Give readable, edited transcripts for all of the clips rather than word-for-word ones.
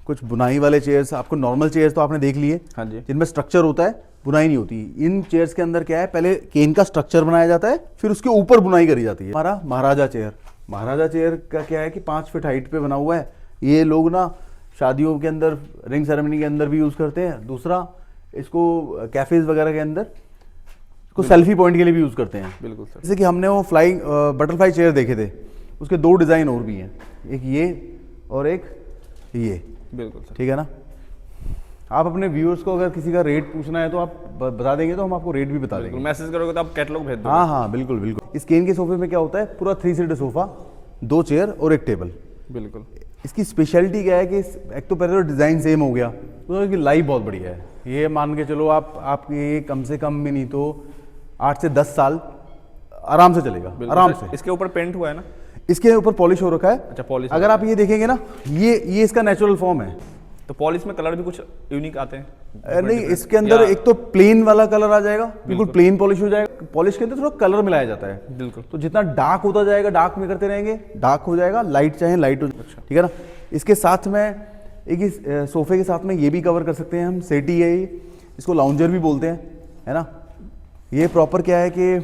कुछ बुनाई वाले चेयर्स, आपको नॉर्मल चेयर्स तो आपने देख लिए, हाँ जी। जिनमें स्ट्रक्चर होता है, बुनाई नहीं होती। इन चेयर्स के अंदर क्या है, पहले केन का स्ट्रक्चर बनाया जाता है, फिर उसके ऊपर बुनाई करी जाती है। हमारा महाराजा चेयर, महाराजा चेयर का क्या है कि 5 फीट हाइट पे बना हुआ है। ये लोग ना शादियों के अंदर, रिंग सेरेमनी के अंदर भी यूज़ करते हैं। दूसरा, इसको कैफेज वगैरह के अंदर इसको सेल्फी पॉइंट के लिए भी यूज़ करते हैं। बिल्कुल सर। जैसे कि हमने वो फ्लाइंग बटरफ्लाई चेयर देखे थे, उसके 2 डिज़ाइन और भी हैं, एक ये और एक ये। बिल्कुल सर। ठीक है ना। आप अपने व्यूअर्स को अगर किसी का रेट पूछना है तो आप बता देंगे, तो हम आपको रेट भी बता देंगे। मैसेज करोगे तो आप कैटलॉग भेज दो। हाँ हाँ, बिल्कुल बिल्कुल। इस केन के सोफे में क्या होता है, पूरा 3 सीटर सोफा, 2 चेयर और 1 टेबल। बिल्कुल। इसकी स्पेशलिटी क्या है कि एक तो पहले तो डिज़ाइन सेम हो गया, तो इसकी लाइफ बहुत बढ़िया है। ये मान के चलो आपकी कम से कम भी नहीं तो 8 से 10 साल आराम से चलेगा, आराम से। इसके ऊपर पेंट हुआ है ना? इसके ऊपर पॉलिश हो रखा है। अच्छा, पॉलिश। अगर आप ये देखेंगे ना, ये इसका नेचुरल फॉर्म है। तो पॉलिश में कलर भी कुछ यूनिक आते हैं? नहीं, इसके अंदर एक तो प्लेन वाला कलर आ जाएगा, बिल्कुल प्लेन पॉलिश हो जाएगा। पॉलिश के अंदर थोड़ा कलर मिलाया जाता है। बिल्कुल। तो जितना डार्क होता जाएगा, डार्क में करते रहेंगे, डार्क हो जाएगा, लाइट चाहे लाइट हो। अच्छा। ठीक है ना। इसके साथ में एक इस सोफे के साथ में ये भी कवर कर सकते हैं हम, सेटी है ये, इसको लाउंजर भी बोलते हैं, है ना। ये प्रॉपर क्या है कि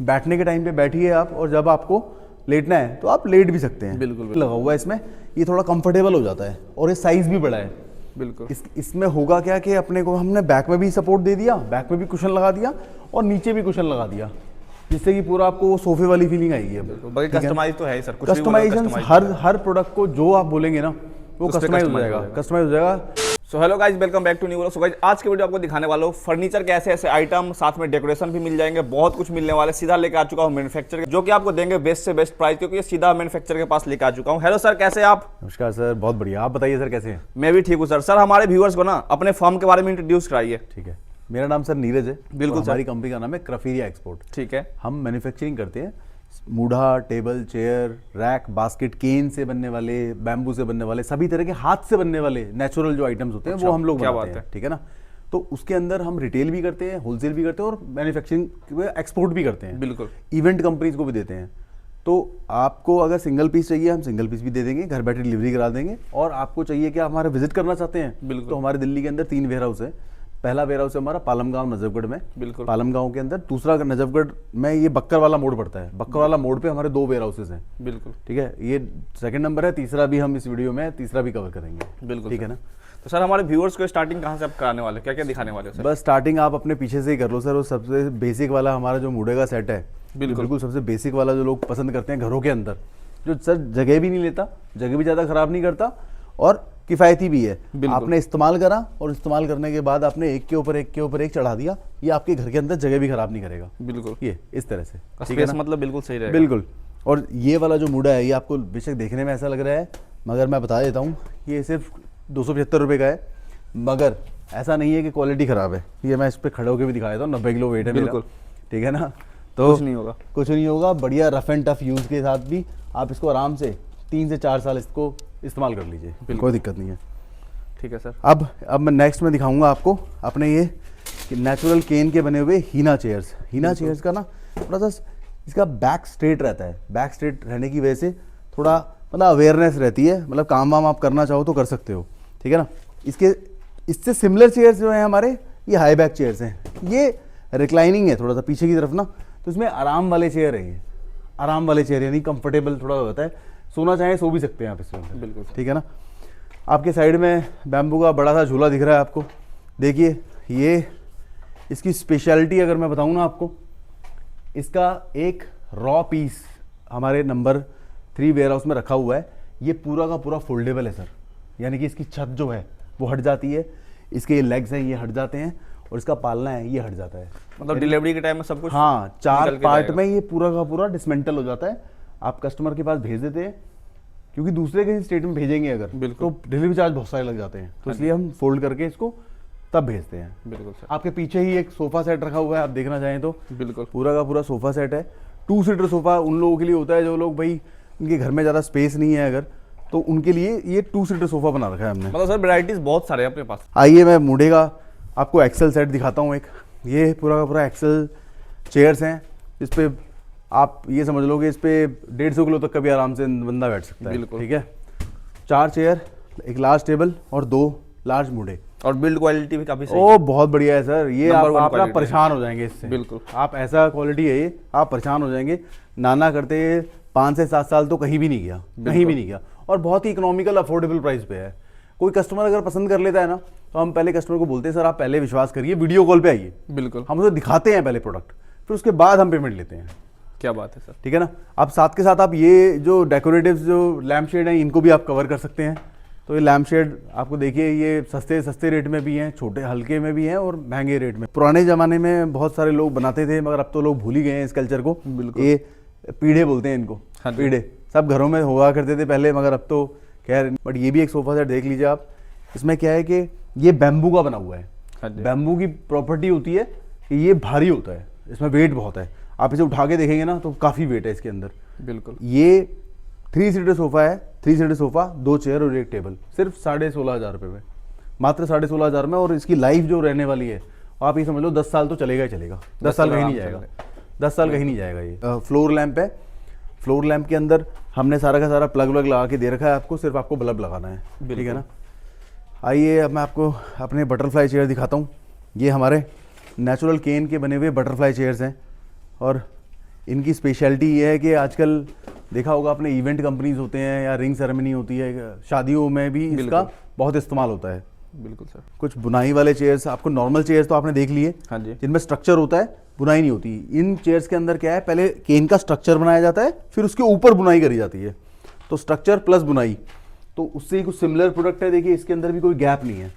बैठने के टाइम पे बैठिए आप, और जब आपको लेटना है तो आप लेट भी सकते हैं। बिल्कुल। लगा हुआ है इसमें, ये थोड़ा कंफर्टेबल हो जाता है, और ये साइज भी बड़ा है। बिल्कुल। इसमें होगा क्या कि अपने को हमने बैक में भी सपोर्ट दे दिया, बैक में भी कुशन लगा दिया, और नीचे भी कुशन लगा दिया, जिससे कि पूरा आपको वो सोफे वाली फीलिंग आएगी। अब बाकी कस्टमाइज तो है ही सर, कुछ कस्टमाइजेशन हर प्रोडक्ट को जो आप बोलेंगे ना वो कस्टमाइज हो जाएगा, कस्टमाइज हो जाएगा। So hello guys, welcome back to new vlog. So guys, आज के वीडियो आपको दिखाने वाला हूँ फर्नीचर के ऐसे आइटम, साथ में डेकोरेशन भी मिल जाएंगे, बहुत कुछ मिलने वाले। सीधा लेके आ चुका हूँ मैन्युफैक्चर, जो कि आपको देंगे बेस्ट से बेस्ट प्राइस, क्योंकि ये सीधा मैन्युफैक्चर के पास लेके आ चुका हूँ। हेलो सर, कैसे हैं आप? नमस्कार सर, बहुत बढ़िया। आप बताइए सर, कैसे हैं? मैं भी ठीक हूँ सर। सर, हमारे व्यूअर्स को ना अपने फर्म के बारे में इंट्रोड्यूस कराइए। ठीक है, मेरा नाम सर नीरज है। बिल्कुल सर। हमारी कंपनी का नाम है क्रफीरिया एक्सपोर्ट। ठीक है। हम मैन्युफैक्चरिंग करते हैं मूढ़ा, टेबल, चेयर, रैक, बास्केट, केन से बनने वाले, बैम्बू से बनने वाले, सभी तरह के हाथ से बनने वाले नेचुरल जो आइटम्स होते हैं वो हम लोग बनाते हैं। ठीक है ना। तो उसके अंदर हम रिटेल भी करते हैं, होलसेल भी करते हैं, और मैन्युफैक्चरिंग एक्सपोर्ट भी करते हैं। बिल्कुल। इवेंट कंपनीज को भी देते हैं। तो आपको अगर सिंगल पीस चाहिए, हम सिंगल पीस भी दे देंगे, घर बैठे डिलीवरी करा देंगे। और आपको चाहिए कि आप हमारे विजिट करना चाहते हैं, बिल्कुल। तो हमारे दिल्ली के अंदर 3 वेयर हाउस है। पहला वेयर हाउस है हमारा पालमगांव नजफगढ़ में। बिल्कुल। पालमगांव के अंदर। दूसरा नजफगढ़ में, ये बक्कर वाला मोड़ पड़ता है, बक्कर वाला मोड़ पे हमारे 2 वेयर हाउसेज हैं। बिल्कुल। ठीक है, ये सेकंड नंबर है। तीसरा भी हम इस वीडियो में तीसरा भी कवर करेंगे। बिल्कुल। ठीक है ना। तो सर, हमारे व्यूअर्स को स्टार्टिंग कहाँ से आप कराने वाले, क्या क्या दिखाने वाले सर? बस स्टार्टिंग आप अपने पीछे से ही कर लो सर। वो सबसे बेसिक वाला हमारा जो मूढ़े का सेट है, बिल्कुल सबसे बेसिक वाला जो लोग पसंद करते हैं घरों के अंदर, जो सर जगह भी नहीं लेता, जगह भी ज़्यादा खराब नहीं करता, और किफ़ायती भी है। आपने इस्तेमाल करा, और इस्तेमाल करने के बाद आपने एक के ऊपर एक चढ़ा दिया, ये आपके घर के अंदर जगह भी खराब नहीं करेगा। बिल्कुल। ये इस तरह से, ठीक है, मतलब बिल्कुल सही रहेगा। बिल्कुल। और ये वाला जो मूढ़ा है, ये आपको बेशक देखने में ऐसा लग रहा है, मगर मैं बता देता हूँ, ये सिर्फ 275 रुपये का है, मगर ऐसा नहीं है कि क्वालिटी ख़राब है। ये मैं इस पर खड़े होकर भी दिखा देता हूँ, 90 किलो वेट है। बिल्कुल। ठीक है ना। तो कुछ नहीं होगा, कुछ नहीं होगा। बढ़िया रफ एंड टफ यूज़ के साथ भी आप इसको आराम से 3 से 4 साल इसको इस्तेमाल कर लीजिए, कोई दिक्कत नहीं है। ठीक है सर। अब मैं नेक्स्ट में दिखाऊंगा आपको अपने ये नेचुरल केन के बने हुए हीना चेयर्स। हीना चेयर्स का ना थोड़ा सा इसका बैक स्ट्रेट रहता है। बैक स्ट्रेट रहने की वजह से थोड़ा मतलब अवेयरनेस रहती है, मतलब काम वाम आप करना चाहो तो कर सकते हो। ठीक है ना। इससे सिमिलर चेयर्स जो हैं हमारे, ये हाई बैक चेयर्स हैं। ये रिक्लाइनिंग है थोड़ा सा पीछे की तरफ ना, तो इसमें आराम वाले चेयर है। ये आराम वाले चेयर यानी कंफर्टेबल थोड़ा होता है, सोना चाहे सो भी सकते हैं आप इसमें। बिल्कुल। ठीक है ना। आपके साइड में बैम्बू का बड़ा सा झूला दिख रहा है आपको, देखिए। ये इसकी स्पेशलिटी अगर मैं बताऊं ना आपको, इसका एक रॉ पीस हमारे नंबर 3 वेयर हाउस में रखा हुआ है। ये पूरा का पूरा फोल्डेबल है सर, यानी कि इसकी छत जो है वो हट जाती है, इसके ये लेग्स हैं ये हट जाते हैं, और इसका पालना है ये हट जाता है। मतलब डिलीवरी के टाइम में सब कुछ, हाँ, 4 पार्ट में ये पूरा का पूरा डिसमेंटल हो जाता है। आप कस्टमर के पास भेज देते हैं, क्योंकि दूसरे के स्टेट में भेजेंगे अगर, तो डिलीवरी चार्ज बहुत सारे लग जाते हैं, तो इसलिए हम फोल्ड करके इसको तब भेजते हैं। बिल्कुल सर। आपके पीछे ही एक सोफा सेट रखा हुआ है, आप देखना चाहें तो। बिल्कुल। पूरा का पूरा सोफा सेट है। 2 सीटर सोफा उन लोगों के लिए होता है जो लोग भाई उनके घर में ज़्यादा स्पेस नहीं है अगर, तो उनके लिए ये 2 सीटर सोफा बना रखा है हमने। मतलब सर वैराइटीज बहुत सारे हैं अपने पास। आइए मैं मूढ़े का आपको एक्सेल सेट दिखाता हूँ एक। ये पूरा का पूरा एक्सेल चेयर्स हैं, इस पे आप ये समझ लो कि इस पे 150 किलो तक का भी आराम से बंदा बैठ सकता है। बिल्कुल। ठीक है। 4 चेयर एक लार्ज टेबल और 2 लार्ज मुड़े। और बिल्ड क्वालिटी भी काफी सही ओ बहुत बढ़िया है सर, ये Number one आप ना quality परेशान हो जाएंगे इससे। बिल्कुल। आप ऐसा क्वालिटी है ये, आप परेशान हो जाएंगे। नाना करते 5 से 7 साल तो कहीं भी नहीं गया, कहीं भी नहीं गया, और बहुत ही इकोनॉमिकल अफोर्डेबल प्राइस पे है। कोई कस्टमर अगर पसंद कर लेता है ना, तो हम पहले कस्टमर को बोलते हैं सर आप पहले विश्वास करिए, वीडियो कॉल पे आइए, बिल्कुल। हम उसे दिखाते हैं पहले प्रोडक्ट, फिर उसके बाद हम पेमेंट लेते हैं। क्या बात है सर। ठीक है ना। आप साथ के साथ आप ये जो डेकोरेटिव जो लैम्प शेड हैं इनको भी आप कवर कर सकते हैं। तो ये लैम्प शेड आपको देखिए, ये सस्ते रेट में भी हैं, छोटे हल्के में भी हैं और महंगे रेट में। पुराने ज़माने में बहुत सारे लोग बनाते थे, मगर अब तो लोग भूल ही गए हैं इस कल्चर को। बिल्कुल। ये पीढ़े बोलते हैं इनको। हाँ जी। पीढ़े सब घरों में हुआ करते थे पहले, मगर अब तो खैर। बट ये भी एक सोफा सेट देख लीजिए आप, इसमें क्या है कि ये बैम्बू का बना हुआ है। हाँ जी। बैम्बू की प्रॉपर्टी होती है कि ये भारी होता है, इसमें वेट बहुत है। आप इसे उठा के देखेंगे ना तो काफ़ी वेट है इसके अंदर। बिल्कुल। ये 3 सीटर सोफा है, 3 सीटर सोफा, 2 चेयर और 1 टेबल, सिर्फ 16,500 रुपये में, मात्र 16,500 में। और इसकी लाइफ जो रहने वाली है, आप ये समझ लो 10 साल तो चलेगा ही चलेगा। 10 साल कहीं नहीं जाएगा, 10 साल कहीं नहीं जाएगा। ये फ्लोर लैंप है। फ्लोर लैंप के अंदर हमने सारा का सारा प्लग व्लग लगा के दे रखा है आपको, सिर्फ आपको बल्ब लगाना है। ठीक है ना। आइए अब मैं आपको अपने बटरफ्लाई चेयर दिखाता हूँ। ये हमारे नेचुरल केन के बने हुए बटरफ्लाई चेयर्स हैं, और इनकी स्पेशलिटी ये है कि आजकल देखा होगा आपने, इवेंट कंपनीज होते हैं या रिंग सेरेमनी होती है, शादियों में भी इसका बहुत इस्तेमाल होता है। बिल्कुल सर। कुछ बुनाई वाले चेयर्स, आपको नॉर्मल चेयर्स तो आपने देख लिए, हाँ जी। जिनमें स्ट्रक्चर होता है, बुनाई नहीं होती। इन चेयर्स के अंदर क्या है, पहले केन का स्ट्रक्चर बनाया जाता है, फिर उसके ऊपर बुनाई करी जाती है। तो स्ट्रक्चर प्लस बुनाई, तो उससे ही कुछ सिमिलर प्रोडक्ट है। देखिए इसके अंदर भी कोई गैप नहीं है,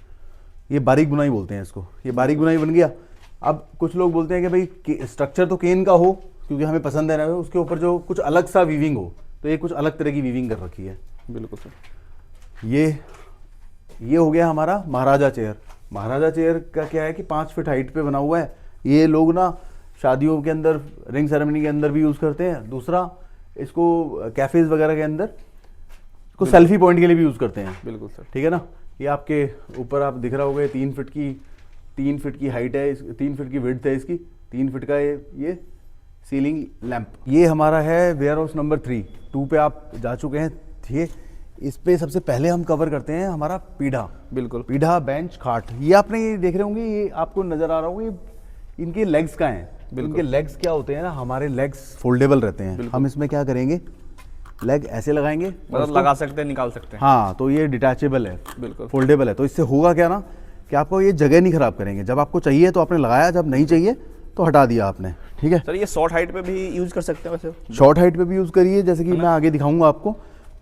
ये बारीक बुनाई बोलते हैं इसको। ये बारीक बुनाई बन गया। अब कुछ लोग बोलते हैं कि भाई स्ट्रक्चर तो केन का हो, क्योंकि हमें पसंद है ना, उसके ऊपर जो कुछ अलग सा वीविंग हो, तो ये कुछ अलग तरह की वीविंग कर रखी है। बिल्कुल सर। ये हो गया हमारा महाराजा चेयर। महाराजा चेयर का क्या है कि 5 फीट हाइट पे बना हुआ है। ये लोग ना शादियों के अंदर, रिंग सेरेमनी के अंदर भी यूज़ करते हैं। दूसरा, इसको कैफेज वगैरह के अंदर, इसको सेल्फी पॉइंट के लिए भी यूज़ करते हैं। बिल्कुल सर। ठीक है ना। ये आपके ऊपर आप दिख रहा होगा, 3 फीट की हाइट है, 3 फीट की विड्थ है इसकी, 3 फीट का ये सीलिंग लैंप। ये हमारा है वेयर हाउस नंबर 2 पे आप जा चुके हैं। ठीक है। इस पे सबसे पहले हम कवर करते हैं हमारा पीढ़ा। बिल्कुल। पीढ़ा, बेंच, खाट। ये आपने ये देख रहे होंगे, ये आपको नजर आ रहा होगा, ये इनके लेग्स का हैं। इनके लेग्स क्या होते हैं ना, हमारे लेग्स फोल्डेबल रहते हैं। हम इसमें क्या करेंगे, लेग ऐसे लगाएंगे, मतलब लगा सकते हैं, निकाल सकते हैं। हाँ, तो ये डिटैचेबल है, बिल्कुल फोल्डेबल है। तो इससे होगा क्या ना कि आपको ये जगह नहीं खराब करेंगे। जब आपको चाहिए तो आपने लगाया, जब नहीं चाहिए तो हटा दिया आपने। ठीक है सर। ये शॉर्ट हाइट पे भी यूज कर सकते हैं वैसे? शॉर्ट हाइट पे भी यूज़ करिए, जैसे कि मैं आगे दिखाऊंगा आपको।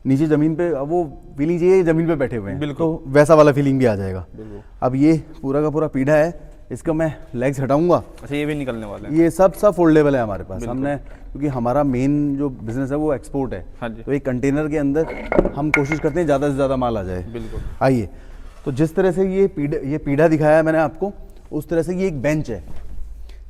नीचे ज़मीन पे वो फीलिंग चाहिए, ज़मीन पे बैठे हुए हैं, बिल्कुल। तो वैसा वाला फीलिंग भी आ जाएगा। बिल्कुल। अब ये पूरा का पूरा पीढ़ा है, इसका मैं लेग्स हटाऊंगा। अच्छा, ये भी निकलने वाले हैं? ये सब फोल्डेबल है हमारे पास। हमने, क्योंकि हमारा मेन जो बिजनेस है वो एक्सपोर्ट है। हाँ जी। तो एक कंटेनर के अंदर हम कोशिश करते हैं ज़्यादा से ज़्यादा माल आ जाए। बिल्कुल। आइए, तो जिस तरह से ये पीढ़ा दिखाया है मैंने आपको, उस तरह से ये एक बेंच है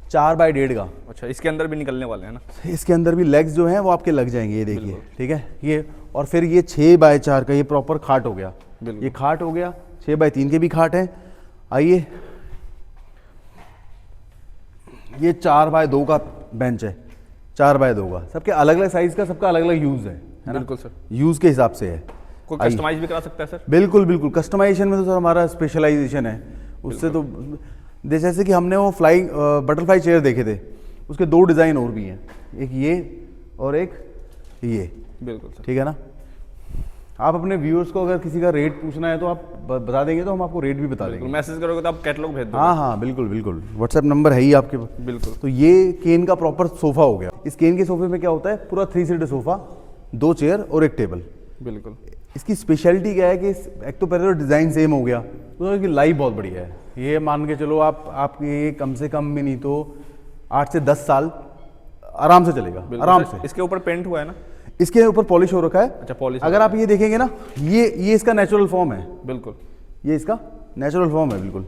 4 बाय 1.5 का। अच्छा, इसके अंदर भी निकलने वाले हैं ना? इसके अंदर भी लेग्स जो हैं वो आपके लग जाएंगे, ये देखिए। ठीक है। ये और फिर ये 6 बाय 4 का ये प्रॉपर खाट हो गया। ये खाट हो गया। 6 बाय 3 के भी खाट हैं। आइए, ये 4 बाय 2 का बेंच है, 4 बाय 2 का। सबके अलग अलग साइज का, सबका अलग अलग यूज़ है ना? बिल्कुल सर। यूज़ के हिसाब से है। कोई कस्टमाइज भी करा सकता है सर? बिल्कुल बिल्कुल। कस्टमाइजेशन में तो सर हमारा स्पेशलाइजेशन है। उससे तो जैसे कि हमने वो बटरफ्लाई चेयर देखे थे, उसके 2 डिज़ाइन और भी हैं, एक ये और एक ये। बिल्कुल सर। ठीक है ना। आप अपने व्यूअर्स को अगर किसी का रेट पूछना है तो आप बता देंगे, तो हम आपको रेट भी बता देंगे। मैसेज करोगे तो आप कैटलॉग भेज दो। हाँ हाँ, बिल्कुल बिल्कुल। व्हाट्सएप नंबर है ही आपके पास। बिल्कुल। तो ये केन का प्रॉपर सोफा हो गया। इस केन के सोफे में क्या होता है, पूरा 3 सीटर सोफा, 2 चेयर और 1 टेबल। बिल्कुल। इसकी स्पेशलिटी क्या है कि एक तो पहले तो डिज़ाइन सेम हो गया, तो इसकी लाइफ बहुत बढ़िया है। ये मान के चलो आप ये कम से कम भी नहीं तो 8 से 10 साल आराम से चलेगा, आराम से। इसके ऊपर पेंट हुआ है ना? इसके ऊपर पॉलिश हो रखा है। अच्छा, पॉलिश। अगर आप ये देखेंगे ना, ये इसका नेचुरल फॉर्म है। बिल्कुल। ये इसका नेचुरल फॉर्म है, बिल्कुल।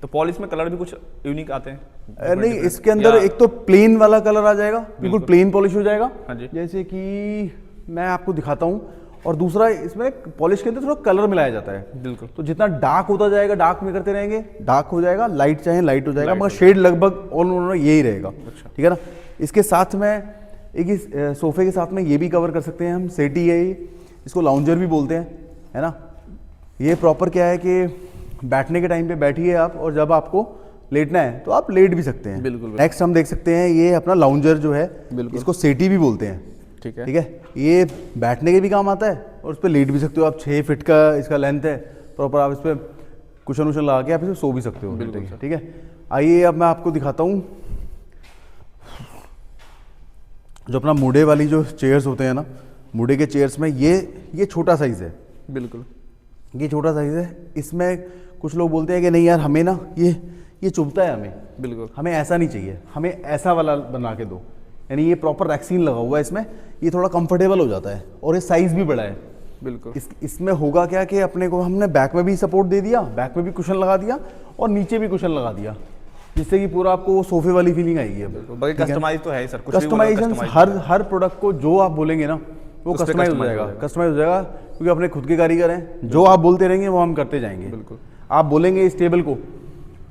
तो पॉलिश में कलर भी कुछ यूनिक आते हैं? नहीं, इसके अंदर एक तो प्लेन वाला कलर आ जाएगा, बिल्कुल प्लेन पॉलिश हो जाएगा। हाँ जी। जैसे कि मैं आपको दिखाता हूँ। और दूसरा, इसमें पॉलिश के अंदर थोड़ा कलर मिलाया जाता है। बिल्कुल। तो जितना डार्क होता जाएगा, डार्क में करते रहेंगे, डार्क हो जाएगा, लाइट चाहे लाइट हो जाएगा, मगर शेड लगभग ऑल यही रहेगा। अच्छा। ठीक है ना। इसके साथ में एक इस सोफे के साथ में ये भी कवर कर सकते हैं हम, सेटी है ये, इसको लाउंजर भी बोलते हैं, है ना। ये प्रॉपर क्या है कि बैठने के टाइम पे बैठिए आप, और जब आपको लेटना है तो आप लेट भी सकते हैं। बिल्कुल। नेक्स्ट हम देख सकते हैं ये अपना लाउंजर जो है, बिल्कुल। इसको सेटी भी बोलते हैं। ठीक है। ठीक है, ये बैठने के भी काम आता है और उस पर लेट भी सकते हो आप। 6 फीट का इसका लेंथ है, प्रॉपर आप इस पर कुशन वुशन लगा के आप इस पर सो भी सकते हो। बिल्कुल। ठीक है, आइए अब मैं आपको दिखाता हूँ जो अपना मुड़े वाली जो चेयर्स होते हैं ना, मुड़े के चेयर्स में ये छोटा साइज़ है। बिल्कुल। ये छोटा साइज़ है। इसमें कुछ लोग बोलते हैं कि नहीं यार हमें ना ये चुभता है हमें, बिल्कुल। हमें ऐसा नहीं चाहिए, हमें ऐसा वाला बना के दो। यानी ये प्रॉपर रैक्सीन लगा हुआ है इसमें, ये थोड़ा कंफर्टेबल हो जाता है और ये साइज़ भी बड़ा है। बिल्कुल। इसमें होगा क्या कि अपने को हमने बैक में भी सपोर्ट दे दिया, बैक में भी कुशन लगा दिया और नीचे भी कुशन लगा दिया, जिससे कि पूरा आपको वो सोफे वाली फीलिंग आएगी। अब बाकी कस्टमाइज तो है ही सर, कुछ भी बोलो कस्टमाइजेशन customize हर प्रोडक्ट को जो आप बोलेंगे ना वो उस पे कस्टमाइज हो customize जाएगा। हो जाएगा। कस्टमाइज हो जाएगा क्योंकि अपने खुद के कारीगर हैं, जो आप बोलते रहेंगे वो हम करते जाएंगे। बिल्कुल। आप बोलेंगे इस टेबल को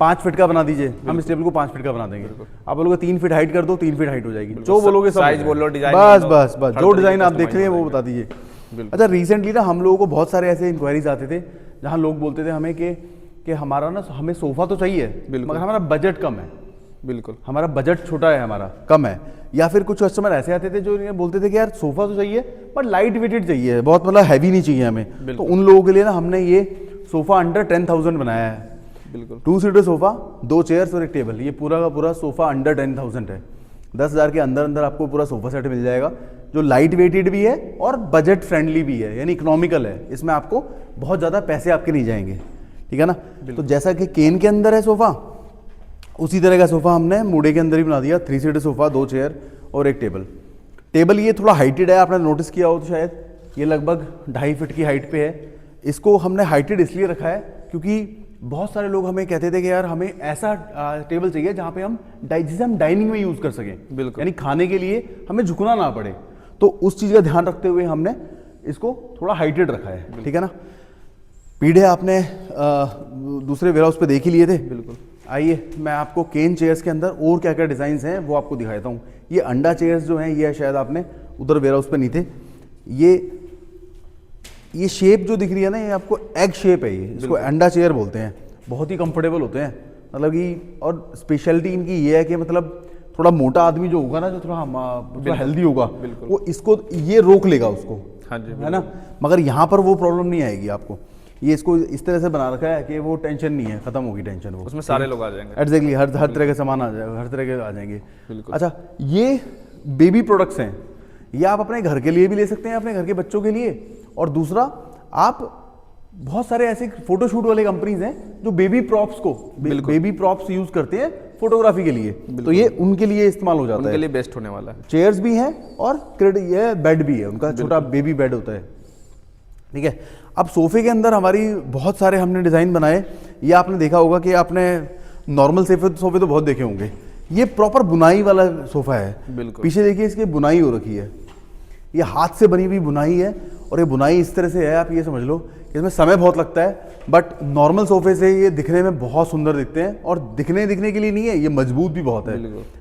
5 फीट का बना दीजिए, हम इस टेबल को 5 फीट का बना देंगे। आप बोलोगे 3 फीट हाइट कर दो, 3 फीट हाइट हो जाएगी। जो बोलोगे सब साइज बोलो, डिजाइन बस बोलो, बस बस हर जो तरीके डिजाइन आप customize देख रहे हैं हो वो बता दीजिए। बिल्कुल। अच्छा, रिसेंटली ना हम लोगों को बहुत सारे ऐसे इंक्वायरीज आते थे जहाँ लोग बोलते थे हमें कि हमारा ना हमें सोफा तो चाहिए मगर हमारा बजट कम है। बिल्कुल। हमारा बजट छोटा है, हमारा कम है। या फिर कुछ कस्टमर ऐसे आते थे जो बोलते थे कि यार सोफा तो चाहिए पर लाइट वेटेड चाहिए, बहुत मतलब हैवी नहीं चाहिए हमें। तो उन लोगों के लिए ना हमने ये सोफा अंडर 10,000 बनाया है। बिल्कुल। 2 सीटर सोफा, 2 चेयर्स और एक टेबल। ये पूरा का पूरा सोफा अंडर 10,000 है। 10,000 के अंदर अंदर आपको पूरा सोफा सेट मिल जाएगा जो लाइट वेटेड भी है और बजट फ्रेंडली भी है, यानी इकोनॉमिकल है। इसमें आपको बहुत ज़्यादा पैसे आपके नहीं जाएंगे। ठीक है ना। तो जैसा कि केन के अंदर है सोफा, उसी तरह का सोफा हमने मुड़े के अंदर ही बना दिया। 3 सीटर सोफा, 2 चेयर और एक टेबल। टेबल ये थोड़ा हाइटेड है, आपने नोटिस किया हो तो शायद, ये लगभग 2.5 फीट की हाइट पे है। इसको हमने हाइटेड इसलिए रखा है क्योंकि बहुत सारे लोग हमें कहते थे कि यार हमें ऐसा टेबल चाहिए जहाँ पे जिसे हम डाइनिंग में यूज़ कर सकें। बिल्कुल। यानी खाने के लिए हमें झुकना ना पड़े। तो उस चीज़ का ध्यान रखते हुए हमने इसको थोड़ा हाइटेड रखा है। ठीक है ना। पीढ़े आपने दूसरे वेयरहाउस पे देख ही लिए थे। बिल्कुल। आइए मैं आपको केन चेयर्स के अंदर और क्या क्या डिज़ाइंस हैं वो आपको दिखाता हूँ। ये अंडा चेयर्स जो हैं ये शायद आपने उधर वेयरहाउस पे नहीं थे। ये शेप जो दिख रही है ना, ये आपको एग शेप है। ये इसको अंडा चेयर बोलते हैं। बहुत ही कंफर्टेबल होते हैं, मतलब कि और स्पेशलिटी इनकी ये है कि मतलब थोड़ा मोटा आदमी जो होगा ना, जो थोड़ा हेल्दी होगा, वो इसको ये रोक लेगा उसको। हाँ जी, है ना। मगर यहाँ पर वो प्रॉब्लम नहीं आएगी आपको। ये इसको इस तरह से बना रखा है कि वो टेंशन नहीं है, खत्म होगी टेंशन। वो उसमें सारे लोग आ जाएंगे। एग्जैक्टली हर तरह के सामान आ जाएगा, हर तरह के आ जाएंगे। बिल्कुल। अच्छा, ये बेबी प्रोडक्ट्स हैं। ये आप अपने घर के लिए भी ले सकते हैं, अपने घर के बच्चों के लिए। और दूसरा, आप बहुत सारे ऐसे फोटोशूट वाले कंपनीज हैं जो बेबी प्रॉप्स को बेबी प्रॉप्स यूज करते हैं फोटोग्राफी के लिए। तो ये उनके लिए इस्तेमाल हो जाता है, उनके लिए बेस्ट होने वाला है। चेयर्स भी हैं और ये बेड भी है, उनका छोटा बेबी बेड होता है। ठीक है। अब सोफे के अंदर हमारी बहुत सारे हमने डिज़ाइन बनाए। ये आपने देखा होगा कि आपने नॉर्मल सोफे तो बहुत देखे होंगे। ये प्रॉपर बुनाई वाला सोफा है। बिल्कुल। पीछे देखिए इसकी बुनाई हो रखी है, ये हाथ से बनी हुई बुनाई है। और ये बुनाई इस तरह से है, आप ये समझ लो कि इसमें समय बहुत लगता है, बट नॉर्मल सोफे से ये दिखने में बहुत सुंदर दिखते हैं। और दिखने के लिए नहीं है, ये मजबूत भी बहुत है।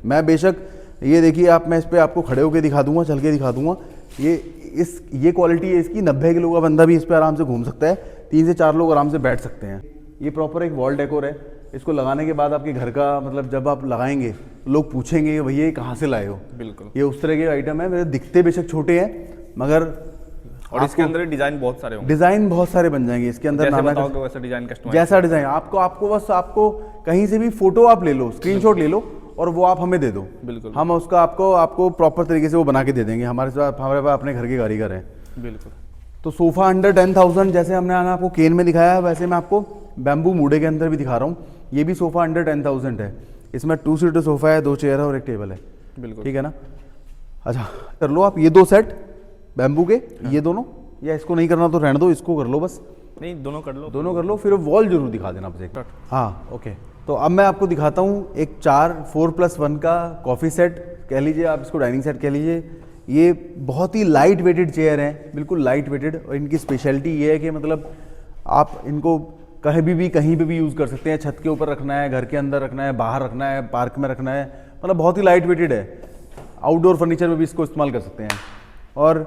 मैं बेशक ये देखिए आप, मैं इस पर आपको खड़े होकर दिखा दूंगा, चल के दिखा दूंगा। ये क्वालिटी है इसकी। 90 किलो का बंदा भी इस पर आराम से घूम सकता है, 3 से 4 लोग आराम से बैठ सकते हैं। ये प्रॉपर एक वॉल डेकोर है। इसको लगाने के बाद आपके घर का मतलब जब आप लगाएंगे लोग पूछेंगे कि भैया ये कहाँ से लाए हो। बिल्कुल। ये उस तरह के आइटम है। मेरे दिखते बेशक छोटे हैं मगर और इसके अंदर डिजाइन बहुत सारे होंगे। डिजाइन बहुत सारे बन जाएंगे इसके अंदर। जैसे बताओगे वैसा डिजाइन कस्टमाइज, जैसा डिजाइन आपको बस आपको कहीं से भी फोटो आप ले लो, स्क्रीनशॉट ले लो और वो आप हमें दे दो। बिल्कुल। हम उसका आपको प्रॉपर तरीके से वो बना के दे देंगे। हमारे पास अपने घर के कारीगर हैं। बिल्कुल। तो सोफा अंडर 10,000 जैसे हमने आपको केन में दिखाया, वैसे मैं आपको बैम्बू मुड़े के अंदर भी दिखा रहा हूँ। ये भी सोफा अंडर 10,000 है। इसमें 2 सीटर सोफा है, 2 चेयर है और एक टेबल है। बिल्कुल। ठीक है ना। अच्छा, कर लो आप ये 2 सेट बैम्बू के। ये दोनों, या इसको नहीं करना तो रहने दो, इसको कर लो बस। नहीं, दोनों कर लो, दोनों कर लो। फिर वॉल जरूर दिखा देना बस एक। हाँ ओके। तो अब मैं आपको दिखाता हूँ एक 4+1 का कॉफ़ी सेट कह लीजिए, आप इसको डाइनिंग सेट कह लीजिए। ये बहुत ही लाइट वेटेड चेयर हैं, बिल्कुल लाइट वेटेड। और इनकी स्पेशलिटी ये है कि मतलब आप इनको कहीं पे भी यूज़ कर सकते हैं। छत के ऊपर रखना है, घर के अंदर रखना है, बाहर रखना है, पार्क में रखना है, मतलब बहुत ही लाइट वेटेड है। आउटडोर फर्नीचर में भी इसको इस्तेमाल कर सकते हैं। और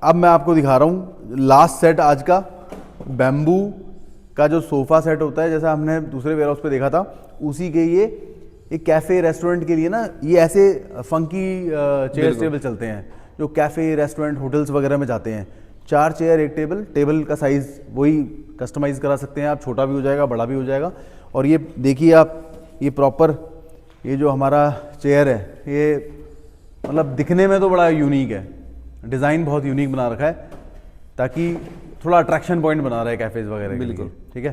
अब मैं आपको दिखा रहा हूँ लास्ट सेट आज का, बैम्बू का जो सोफ़ा सेट होता है, जैसा हमने दूसरे वेयर हाउस पे देखा था, उसी के ये एक कैफ़े रेस्टोरेंट के लिए ना ये ऐसे फंकी चेयर टेबल चलते हैं जो कैफ़े रेस्टोरेंट होटल्स वगैरह में जाते हैं। 4 चेयर 1 टेबल, टेबल का साइज़ वही कस्टमाइज़ करा सकते हैं आप, छोटा भी हो जाएगा बड़ा भी हो जाएगा। और ये देखिए आप, ये प्रॉपर ये जो हमारा चेयर है ये मतलब दिखने में तो बड़ा यूनिक है, डिज़ाइन बहुत यूनिक बना रखा है ताकि थोड़ा अट्रैक्शन पॉइंट बना रहा है कैफ़ेज़ वगैरह के लिए। ठीक है,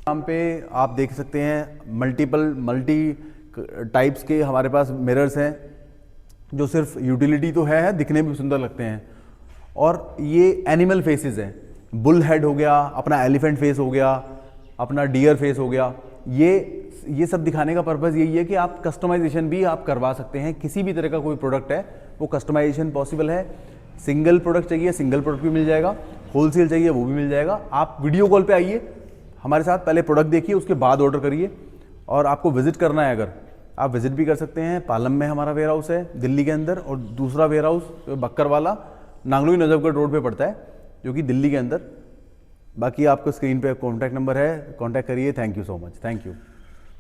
यहाँ पे आप देख सकते हैं मल्टी टाइप्स के हमारे पास मिरर्स हैं जो सिर्फ यूटिलिटी तो है, दिखने में सुंदर लगते हैं। और ये एनिमल फेसेस हैं, बुल हेड हो गया, अपना एलिफेंट फेस हो गया, अपना डियर फेस हो गया। ये सब दिखाने का पर्पज़ यही है कि आप कस्टमाइजेशन भी आप करवा सकते हैं। किसी भी तरह का कोई प्रोडक्ट है वो कस्टमाइजेशन पॉसिबल है। सिंगल प्रोडक्ट चाहिए सिंगल प्रोडक्ट भी मिल जाएगा, होलसेल चाहिए वो भी मिल जाएगा। आप वीडियो कॉल पे आइए हमारे साथ, पहले प्रोडक्ट देखिए उसके बाद ऑर्डर करिए। और आपको विजिट करना है अगर, आप विजिट भी कर सकते हैं। पालम में हमारा वेयर हाउस है दिल्ली के अंदर, और दूसरा वेयर हाउस बक्कर वाला नांगलोई नजफगढ़ रोड पे पड़ता है जो कि दिल्ली के अंदर। बाकी आपको स्क्रीन पे कॉन्टैक्ट नंबर है, कॉन्टैक्ट करिए। Thank you so much, thank you.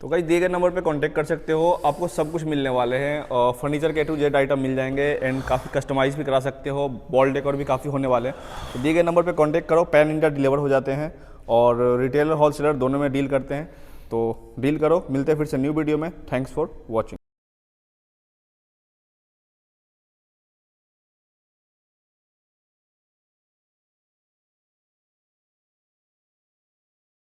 तो गाइस दिए गए नंबर पे कांटेक्ट कर सकते हो, आपको सब कुछ मिलने वाले हैं और फर्नीचर के A to Z आइटम मिल जाएंगे एंड काफ़ी कस्टमाइज़ भी करा सकते हो, वॉल डेकोर भी काफ़ी होने वाले हैं। तो दिए गए नंबर पे कांटेक्ट करो, पैन इंडिया डिलीवर हो जाते हैं और रिटेलर होलसेलर दोनों में डील करते हैं। तो डील करो, मिलते हैं फिर से न्यू वीडियो में। Thanks for watching.